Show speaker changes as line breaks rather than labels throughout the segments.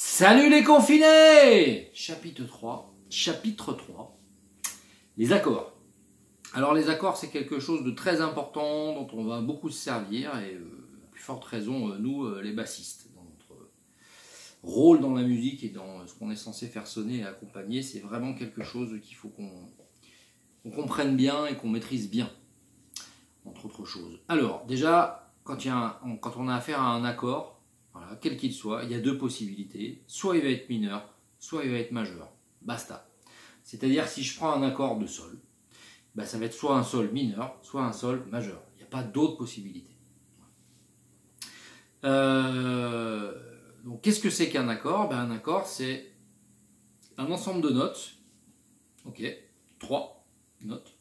Salut les confinés! Chapitre 3, les accords. Alors les accords, c'est quelque chose de très important dont on va beaucoup se servir et à plus forte raison, nous, les bassistes, dans notre rôle dans la musique et dans ce qu'on est censé faire sonner et accompagner, c'est vraiment quelque chose qu'il faut qu'on comprenne bien et qu'on maîtrise bien, entre autres choses. Alors déjà, quand on a affaire à un accord, voilà, quel qu'il soit, il y a deux possibilités. Soit il va être mineur, soit il va être majeur. Basta. C'est-à-dire si je prends un accord de sol, ben ça va être soit un sol mineur, soit un sol majeur. Il n'y a pas d'autre possibilité. Donc qu'est-ce que c'est qu'un accord? Ben, un accord, c'est un ensemble de notes. Ok, 3 notes.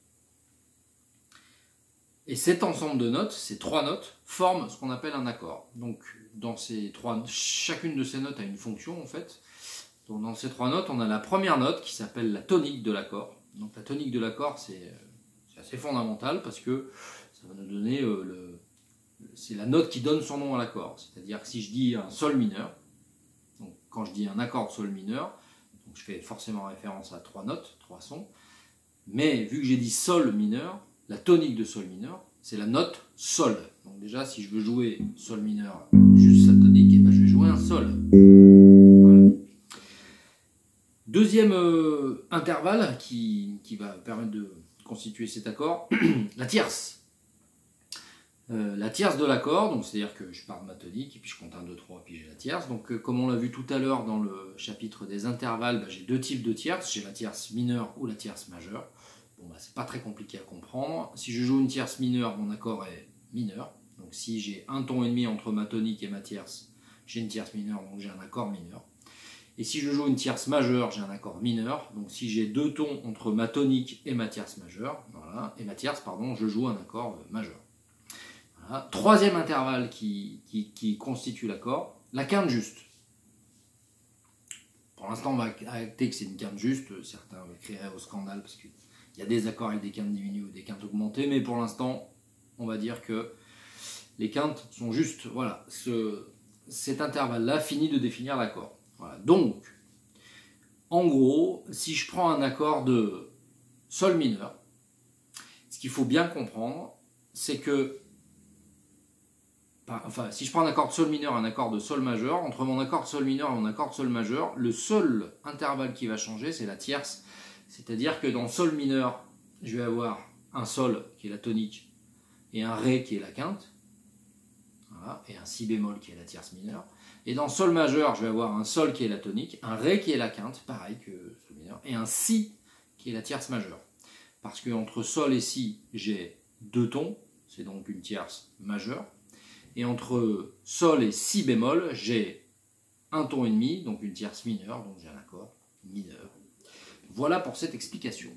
Et cet ensemble de notes, ces 3 notes, forment ce qu'on appelle un accord. Donc, dans ces chacune de ces notes a une fonction en fait. Donc, dans ces 3 notes, on a la première note qui s'appelle la tonique de l'accord. Donc, la tonique de l'accord, c'est assez fondamental parce que ça va nous donner c'est la note qui donne son nom à l'accord. C'est-à-dire que si je dis un sol mineur, donc quand je dis un accord de sol mineur, donc je fais forcément référence à 3 notes, 3 sons. Mais vu que j'ai dit sol mineur, la tonique de sol mineur, c'est la note sol. Donc déjà, si je veux jouer sol mineur, juste sa tonique, et ben je vais jouer un sol. Voilà. Deuxième intervalle qui va permettre de constituer cet accord, la tierce. La tierce de l'accord, donc c'est-à-dire que je pars de ma tonique, et puis je compte 1, 2, 3, puis j'ai la tierce. Donc comme on l'a vu tout à l'heure dans le chapitre des intervalles, j'ai deux types de tierces. J'ai la tierce mineure ou la tierce majeure. Bon, c'est pas très compliqué à comprendre. Si je joue une tierce mineure, mon accord est mineur. Donc si j'ai un ton et demi entre ma tonique et ma tierce, j'ai une tierce mineure, donc j'ai un accord mineur. Et si je joue une tierce majeure, j'ai un accord mineur. Donc si j'ai deux tons entre ma tonique et ma tierce majeure, voilà, et ma tierce, pardon, je joue un accord majeur. Voilà. Troisième intervalle qui constitue l'accord, la quinte juste. Pour l'instant, on va acter que c'est une quinte juste. Certains crieraient au scandale parce que il y a des accords avec des quintes diminuées ou des quintes augmentées, mais pour l'instant, on va dire que les quintes sont justes. Voilà, cet intervalle-là finit de définir l'accord. Voilà. Donc, en gros, si je prends un accord de sol mineur, ce qu'il faut bien comprendre, c'est que, enfin, si je prends un accord de sol mineur et un accord de sol majeur, entre mon accord de sol mineur et mon accord de sol majeur, le seul intervalle qui va changer, c'est la tierce. C'est-à-dire que dans sol mineur, je vais avoir un sol qui est la tonique et un ré qui est la quinte, voilà, et un si bémol qui est la tierce mineure. Et dans sol majeur, je vais avoir un sol qui est la tonique, un ré qui est la quinte, pareil que sol mineur, et un si qui est la tierce majeure. Parce qu'entre sol et si, j'ai deux tons, c'est donc une tierce majeure. Et entre sol et si bémol, j'ai un ton et demi, donc une tierce mineure, donc j'ai un accord mineur. Voilà pour cette explication.